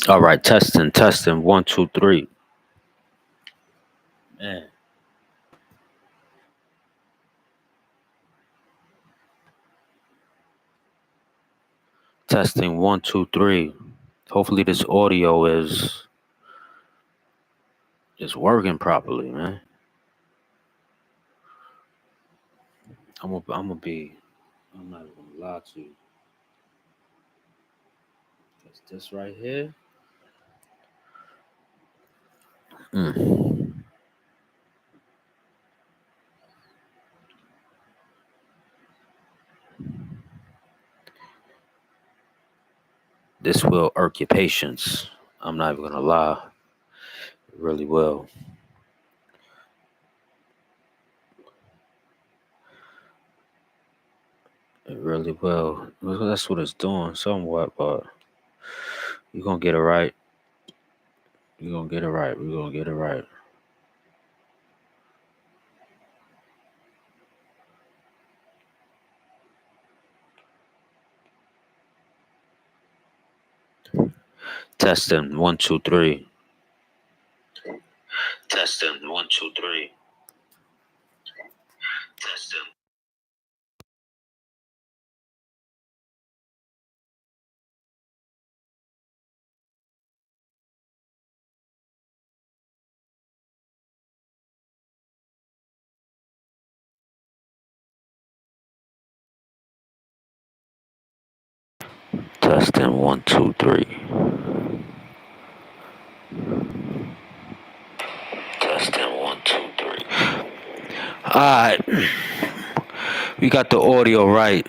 All right, testing. 1, 2, 3. Man, testing 1, 2, 3. Hopefully this audio is working properly, man. I'm not gonna lie to you. It's this right here. Mm. This will irk your patience. I'm not even gonna lie. It really will. It really will. Well, that's what it's doing somewhat, but you're gonna get it right. You're gonna get it right. We're gonna get it right. Testing 1, 2, 3. Testing 1, 2, 3. Testing. Testing 1, 2, 3. Testing 1, 2, 3. All right, we got the audio right.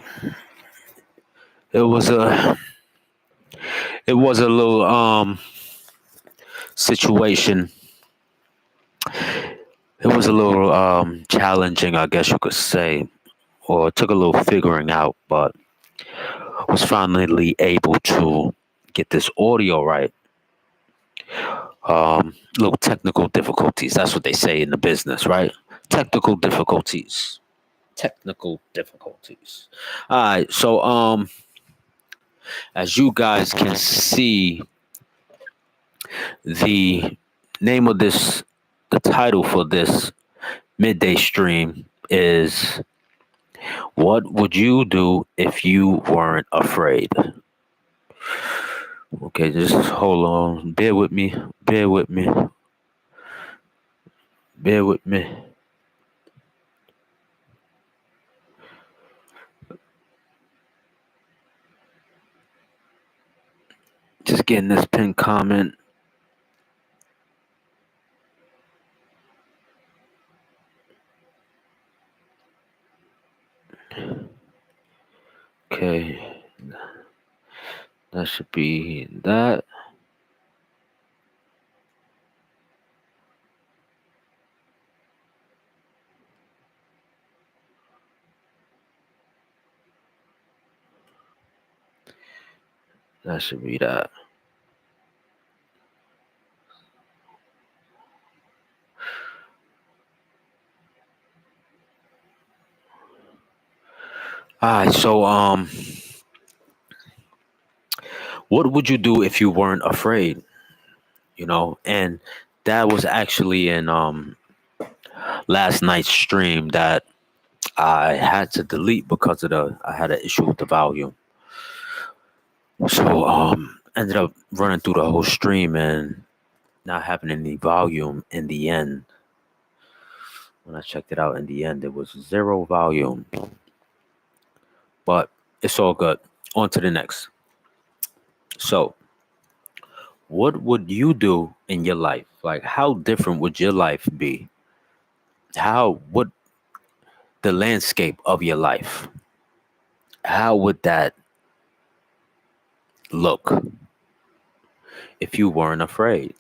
It was a it was a little situation. It was a little challenging, I guess you could say, or it took a little figuring out, but was finally able to get this audio right. Little technical difficulties. That's what they say in the business, right? Technical difficulties. Technical difficulties. All right. So, as you guys can see, the name of this, the title for this midday stream is "What Would You Do If You Weren't Afraid?" Okay, just hold on. Bear with me. Bear with me. Bear with me. Just getting this pinned comment. Okay, that should be that. That should be that. All right, so what would you do if you weren't afraid? And that was actually in last night's stream that I had to delete because of the I had an issue with the volume. So ended up running through the whole stream and not having any volume in the end. When I checked it out in the end, there was zero volume. But it's all good. On to the next. So, what would you do in your life? Like, how different would your life be? How would the landscape of your life? How would that look if you weren't afraid?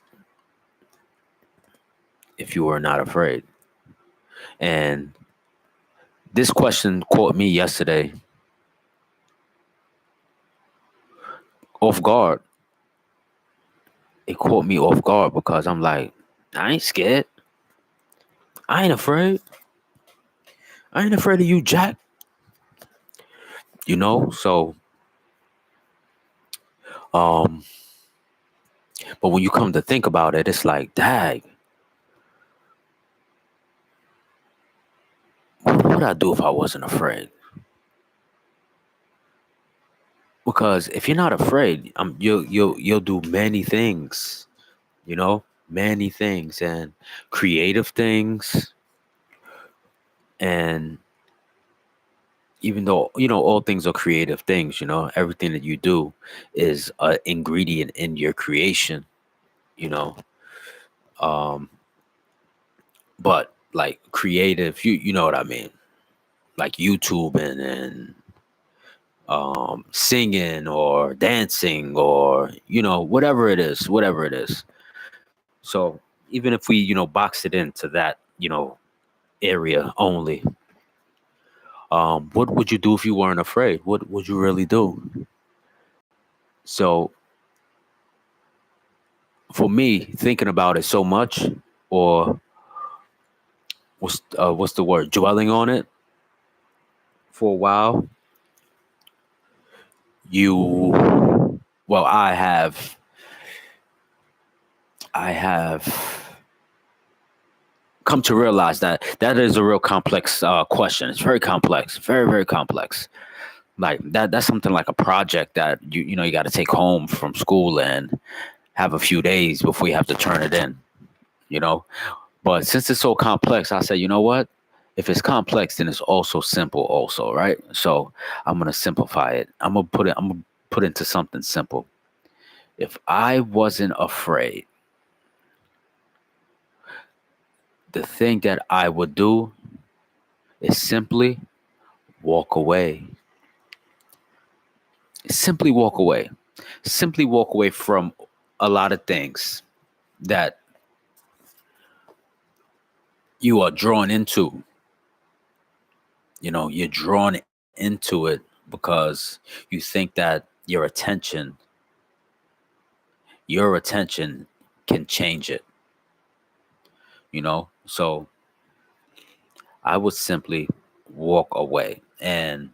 If you were not afraid? And this question caught me yesterday off guard. It caught me off guard because I'm like, I ain't scared. I ain't afraid. I ain't afraid of you, Jack. So um But when you come to think about it, it's like, dang, what would I do if I wasn't afraid? Because if you're not afraid, you'll do many things, many things, and creative things. And even though all things are creative things, everything that you do is an ingredient in your creation. You know, um, but like creative, you know what I mean, like YouTube and singing or dancing or whatever it is. So even if we box it into that area only, what would you do if you weren't afraid? What would you really do? So for me, thinking about it so much, or what's the word, dwelling on it for a while, you well I have come to realize that that is a real complex question. It's very complex, very, very complex. Like that's something like a project that you got to take home from school and have a few days before you have to turn it in. You know, but since it's so complex, I said, you know what? If it's complex, then it's also simple, also, right? So I'm gonna simplify it. I'm gonna put into something simple. If I wasn't afraid, the thing that I would do is simply walk away. Simply walk away. Simply walk away from a lot of things that you are drawn into. You're drawn into it because you think that your attention can change it. So I would simply walk away, and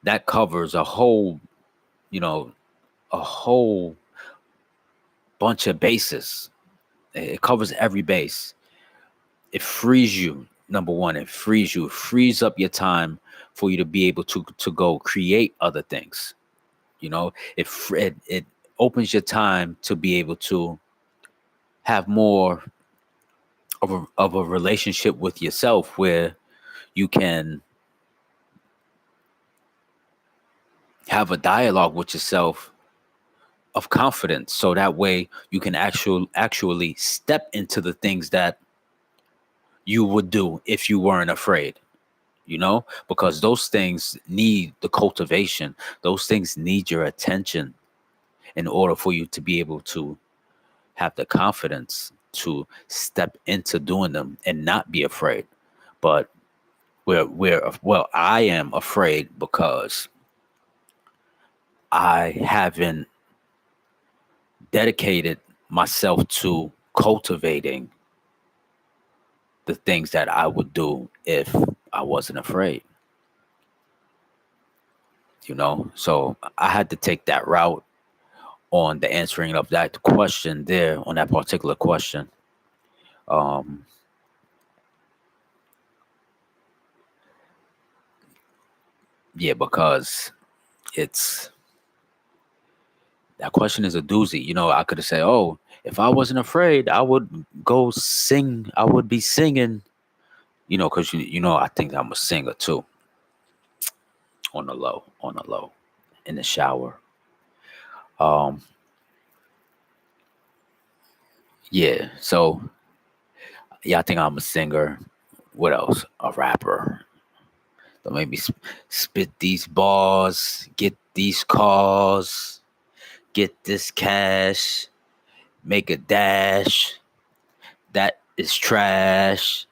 that covers you know, a whole bunch of bases. It covers every base. It frees you. Number one, it frees you. It frees up your time for you to be able to go create other things. It opens your time to be able to have more of a relationship with yourself, where you can have a dialogue with yourself of confidence, so that way you can actually step into the things that you would do if you weren't afraid. Because those things need the cultivation. Those things need your attention in order for you to be able to have the confidence to step into doing them and not be afraid. But I am afraid because I haven't dedicated myself to cultivating the things that I would do if I wasn't afraid. So I had to take that route on the answering of that question there, on that particular question. Um, yeah, because it's that question is a doozy. I could have said, "Oh, if I wasn't afraid, I would go sing. I would be singing." Because I think I'm a singer too, on the low, in the shower. Um, yeah. So yeah, I think I'm a singer. What else? A rapper. Don't make me spit these bars, get these cars, get this cash, make a dash. That is trash.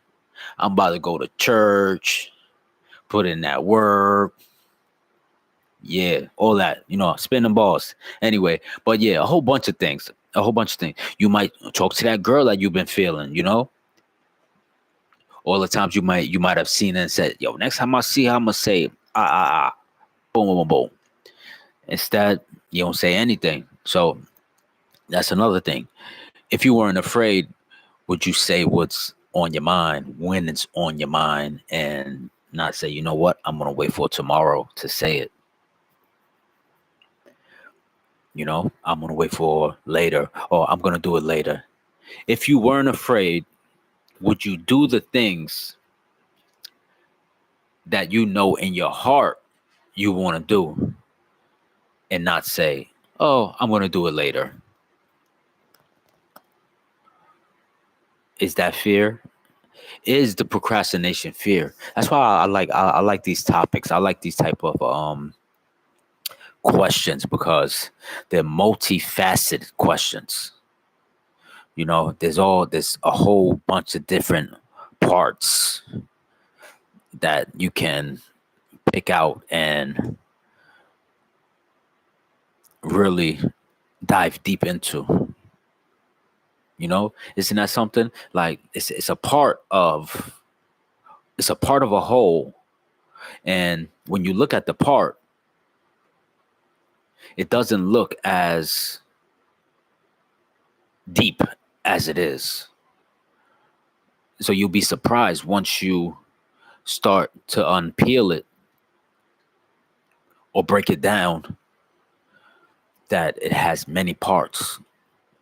I'm about to go to church, put in that work. Yeah, all that, spinning balls. Anyway, but yeah, a whole bunch of things. A whole bunch of things. You might talk to that girl that you've been feeling, all the times you might have seen it and said, yo, next time I see her, I'm gonna say, boom, boom, boom, boom. Instead, you don't say anything. So that's another thing. If you weren't afraid, would you say what's on your mind when it's on your mind and not say, you know what, I'm going to wait for tomorrow to say it? I'm going to wait for later, or I'm going to do it later. If you weren't afraid, would you do the things that you know in your heart you want to do and not say, oh, I'm going to do it later? Is that fear? Is the procrastination fear? That's why I like these topics. I like these type of questions because they're multifaceted questions. There's a whole bunch of different parts that you can pick out and really dive deep into. Isn't that something? Like it's a part of a whole, and when you look at the part, it doesn't look as deep as it is. So you'll be surprised once you start to unpeel it or break it down that it has many parts,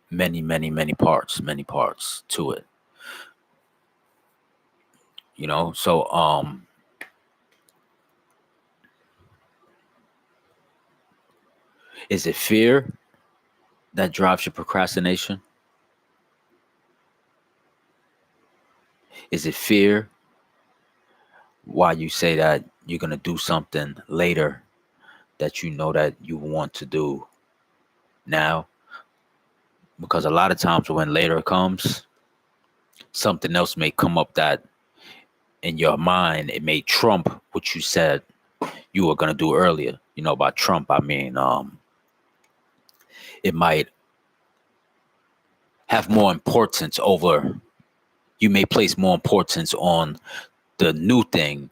many parts to it. So is it fear that drives your procrastination? Is it fear why you say that you're going to do something later that you know that you want to do now? Because a lot of times when later comes, something else may come up that in your mind it may trump what you said you were going to do earlier. By trump I mean it might have more importance over, you may place more importance on the new thing.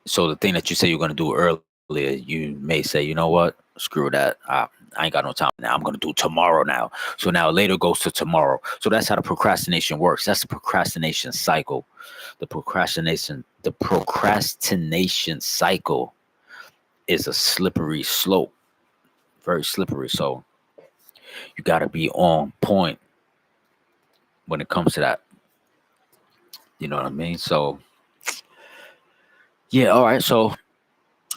So the thing that you say you're going to do earlier, you may say, you know what, screw that. I ain't got no time now. I'm going to do tomorrow now. So now later goes to tomorrow. So that's how the procrastination works. That's the procrastination cycle. The procrastination cycle is a slippery slope, very slippery. So you got to be on point when it comes to that. You know what I mean? So yeah, all right. So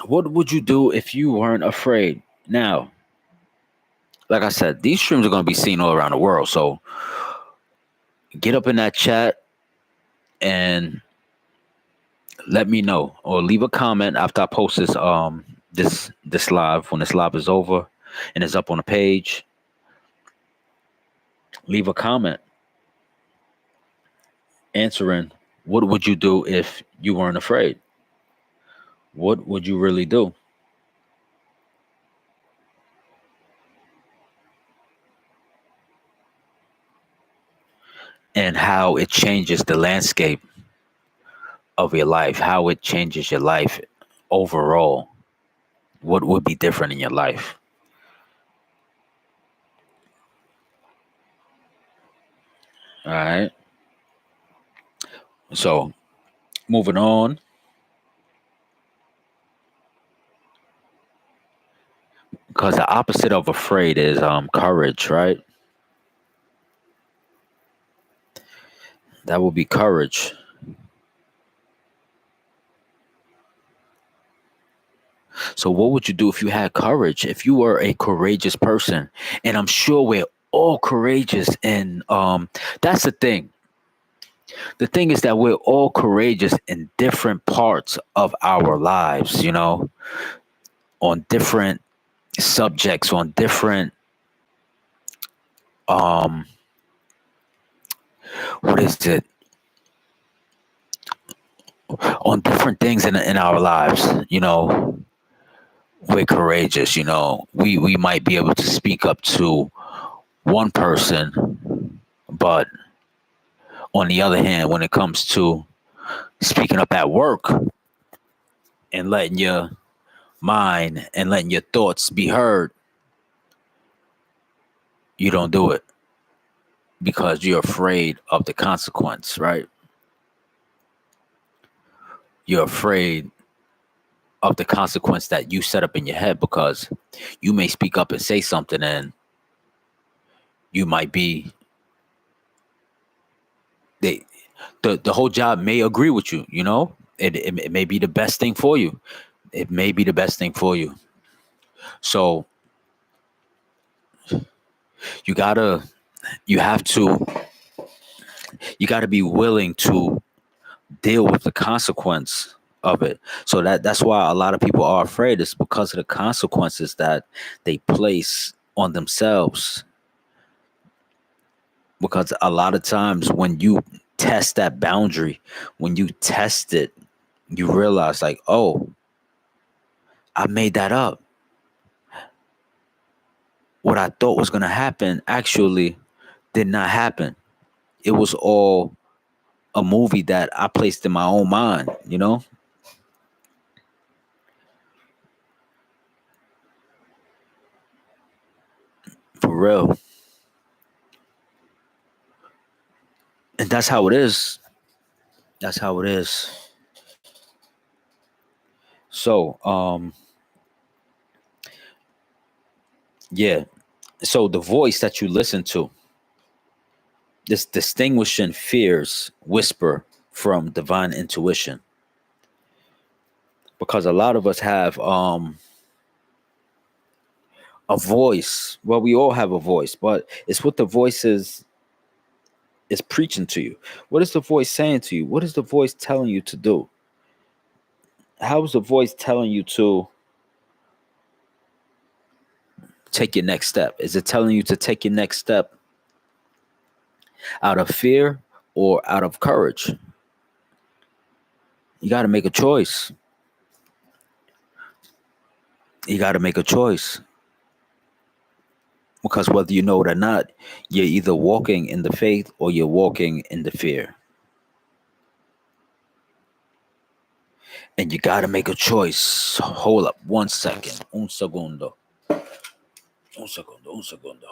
what would you do if you weren't afraid? Now, like I said, these streams are going to be seen all around the world. So get up in that chat and let me know, or leave a comment after I post this live. When this live is over and it's up on the page, leave a comment answering what would you do if you weren't afraid? What would you really do? And how it changes the landscape of your life, how it changes your life overall. What would be different in your life? All right. So moving on, because the opposite of afraid is courage, right? That would be courage. So what would you do if you had courage? If you were a courageous person? And I'm sure we're all courageous, and that's the thing. The thing is that we're all courageous in different parts of our lives, on different subjects, on different um what is it? On different things in our lives, we're courageous. We might be able to speak up to one person, but on the other hand, when it comes to speaking up at work and letting your mind and letting your thoughts be heard, you don't do it because you're afraid of the consequence, right? You're afraid of the consequence that you set up in your head because you may speak up and say something and you might be they the whole job may agree with you, you know? It may be the best thing for you. It may be the best thing for you. So you gotta you have to you gotta be willing to deal with the consequence of it. So that's why a lot of people are afraid. It's because of the consequences that they place on themselves. Because a lot of times when you test that boundary, when you test it, you realize like, oh, I made that up. What I thought was gonna happen actually did not happen. It was all a movie that I placed in my own mind, you know, for real. And that's how it is. That's how it is. So, yeah. So the voice that you listen to, this distinguishing fears whisper from divine intuition, because a lot of us have a voice. Well, we all have a voice, but it's what the voice is preaching to you. What is the voice saying to you? What is the voice telling you to do? How is the voice telling you to take your next step? Is it telling you to take your next step out of fear or out of courage? You got to make a choice. You got to make a choice, because whether you know it or not, you're either walking in the faith or you're walking in the fear. And you got to make a choice. Hold up 1 second. Un segundo. Un segundo. Un segundo.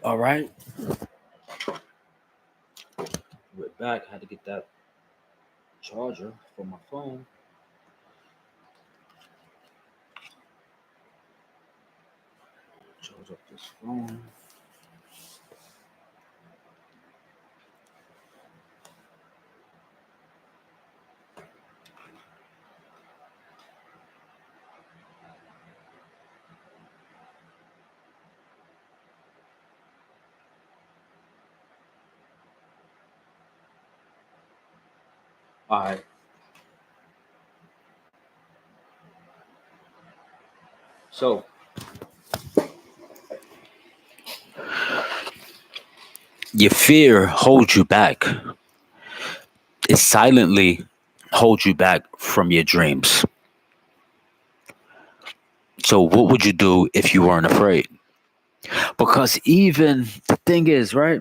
All right. We're back. Had to get that charger for my phone. Charge up this phone. All right. So your fear holds you back. It silently holds you back from your dreams. So what would you do if you weren't afraid? Because even the thing is, right?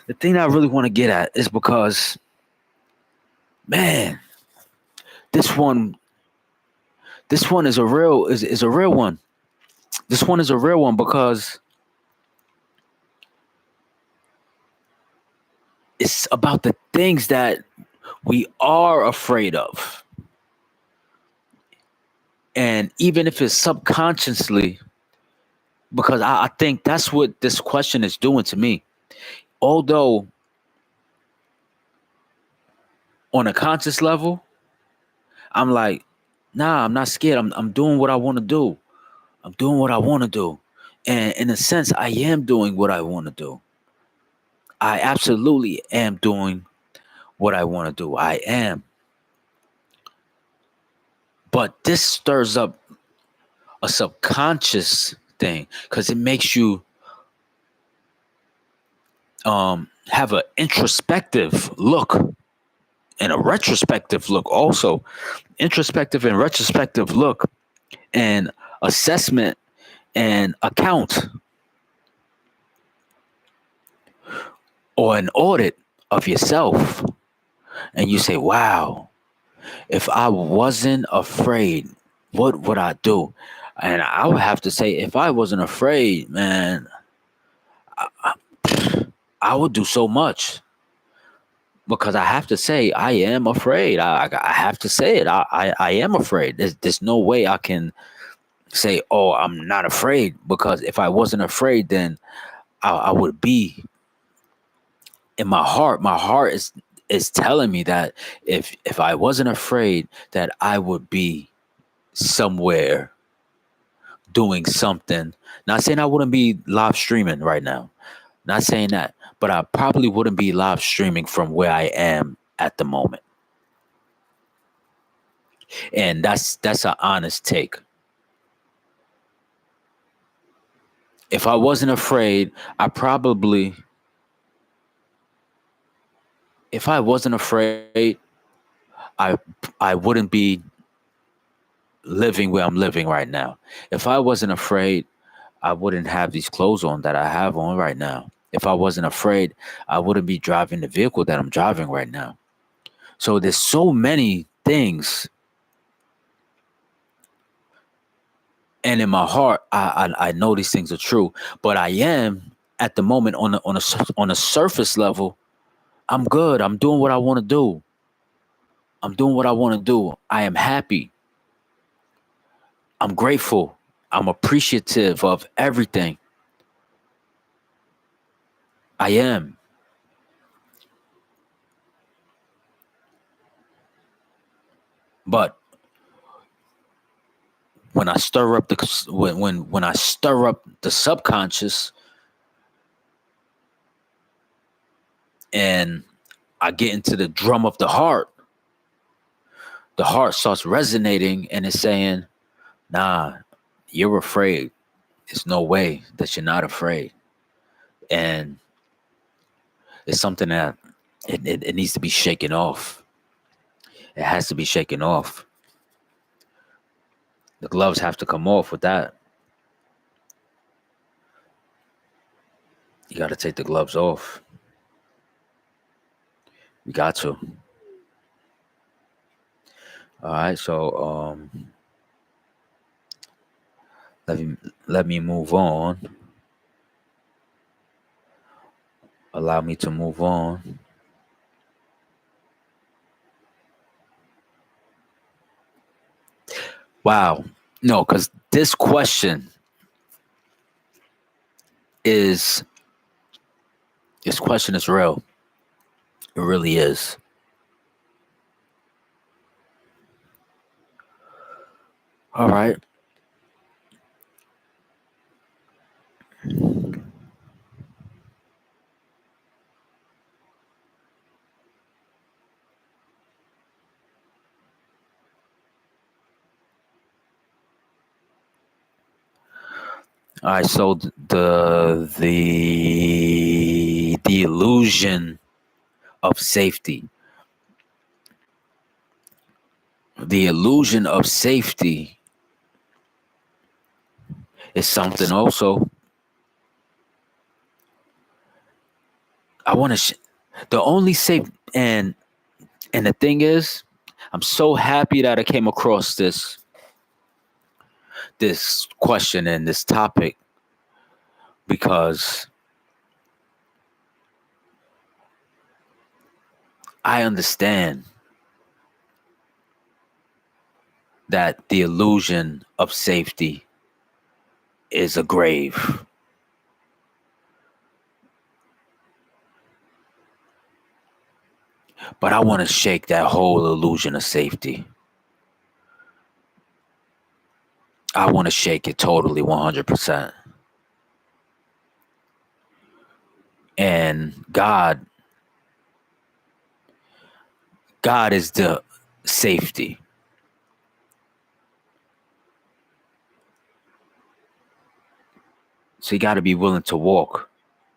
The thing that I really want to get at is because, man, this one, this one is a real one. This one is a real one because it's about the things that we are afraid of. And even if it's subconsciously, because I think that's what this question is doing to me. Although on a conscious level, I'm like, nah, I'm not scared. I'm doing what I want to do. I'm doing what I want to do. And in a sense, I am doing what I want to do. I absolutely am doing what I want to do. I am. But this stirs up a subconscious thing because it makes you have an introspective look and a retrospective look also. Introspective and retrospective look and assessment and account or an audit of yourself. And you say, wow, if I wasn't afraid, what would I do? And I would have to say, if I wasn't afraid, man, I would do so much because I have to say, I am afraid. I have to say it. I am afraid. There's no way I can say, oh, I'm not afraid, because if I wasn't afraid, then I would be in my heart. My heart is telling me that if I wasn't afraid, that I would be somewhere doing something. Not saying I wouldn't be live streaming right now. Not saying that, but I probably wouldn't be live streaming from where I am at the moment. And that's an honest take. If I wasn't afraid, I probably if I wasn't afraid, I I wouldn't be living where I'm living right now. If I wasn't afraid, I wouldn't have these clothes on that I have on right now. If I wasn't afraid, I wouldn't be driving the vehicle that I'm driving right now. So there's so many things, and in my heart, I know these things are true, but I am at the moment on a surface level. I'm good. I'm doing what I want to do. I'm doing what I want to do. I am happy. I'm grateful. I'm appreciative of everything. I am. But when I stir up the when I stir up the subconscious and I get into the drum of the heart starts resonating and it's saying, "Nah, you're afraid. There's no way that you're not afraid." And it's something that it needs to be shaken off. It has to be shaken off. The gloves have to come off with that. You got to take the gloves off. You got to. All right. So let me let me move on. Allow me to move on. Wow. No, because is this question is real. It really is. All right. All right. So the illusion of safety. The illusion of safety is something also. I want to. The only safe and the thing is, I'm so happy that I came across this question and this topic because I understand that the illusion of safety is a grave. But I want to shake that whole illusion of safety. I want to shake it totally 100%. And God is the safety. So you got to be willing to walk.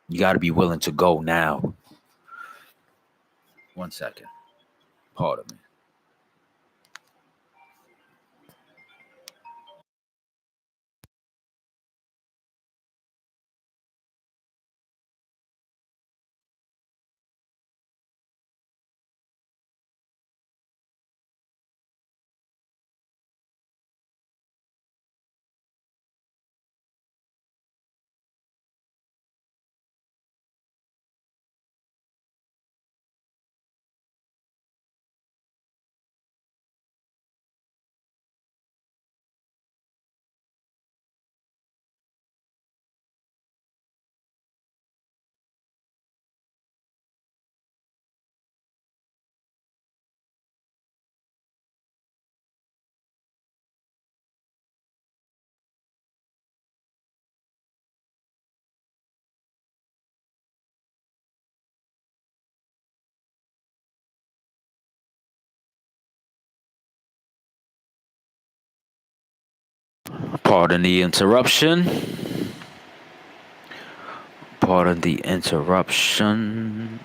You got to be willing to go now. 1 second. Pardon me. Pardon the interruption. Pardon the interruption.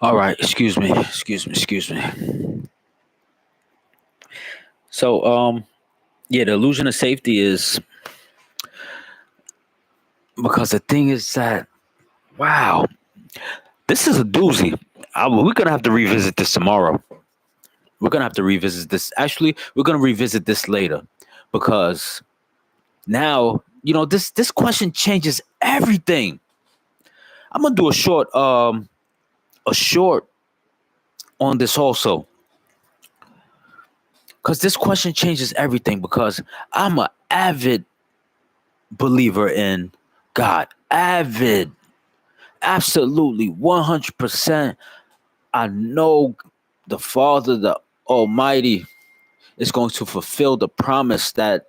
All right. Excuse me. Excuse me. Excuse me. So, yeah, the illusion of safety is because the thing is that, wow, this is a doozy. We're going to have to revisit this tomorrow. We're going to have to revisit this. Actually, we're going to revisit this later because now, this question changes everything. I'm going to do a short on this also because this question changes everything because I'm an avid believer in God. Avid. Absolutely. 100%. I know the Father, the Almighty, is going to fulfill the promise that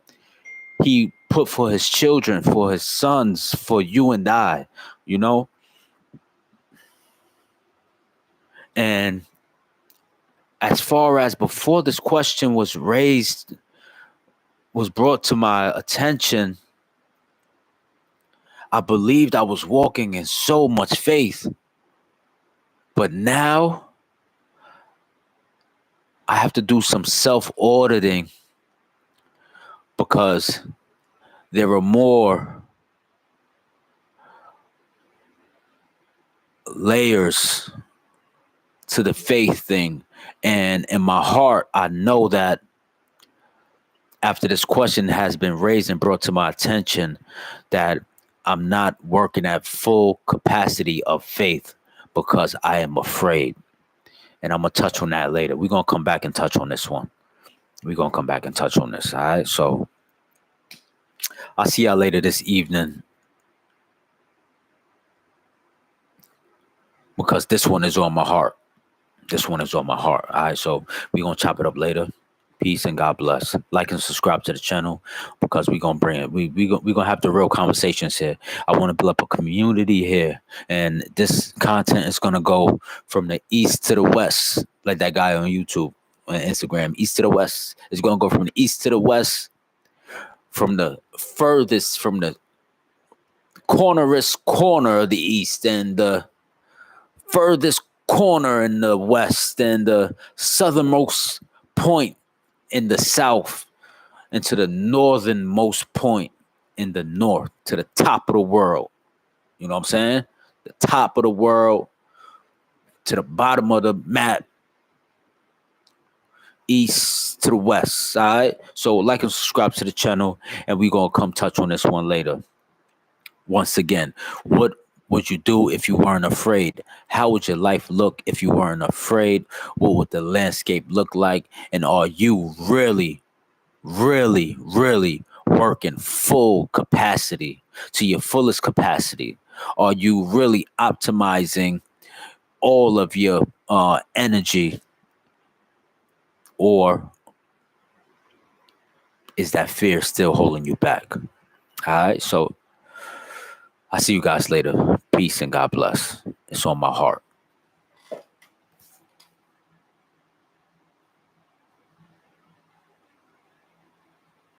He put for His children, for His sons, for you and I, you know? And as far as before this question was brought to my attention, I believed I was walking in so much faith. But now I have to do some self-auditing because there are more layers to the faith thing. And in my heart, I know that after this question has been raised and brought to my attention, that I'm not working at full capacity of faith because I am afraid. And I'm going to touch on that later. We're going to come back and touch on this one. We're going to come back and touch on this. All right. So I'll see y'all later this evening because this one is on my heart. This one is on my heart. All right. So we're going to chop it up later. Peace and God bless. Like and subscribe to the channel because we're going to bring it. We're going to have the real conversations here. I want to build up a community here. And this content is going to go from the east to the west, like that guy on YouTube and Instagram. East to the west. It's going to go from the east to the west, from the furthest, from the cornerest corner of the east and the furthest corner in the west and the southernmost point in the south and to the northernmost point in the north, to the top of the world. You know what I'm saying? The top of the world to the bottom of the map, east to the west. All right. So like and subscribe to the channel, and we're going to come touch on this one later. Once again, what would you do if you weren't afraid? How would your life look if you weren't afraid? What would the landscape look like? And are you really, really, really working full capacity, to your fullest capacity? Are you really optimizing all of your energy, or is that fear still holding you back? All right. So I'll see you guys later. Peace and God bless. It's on my heart.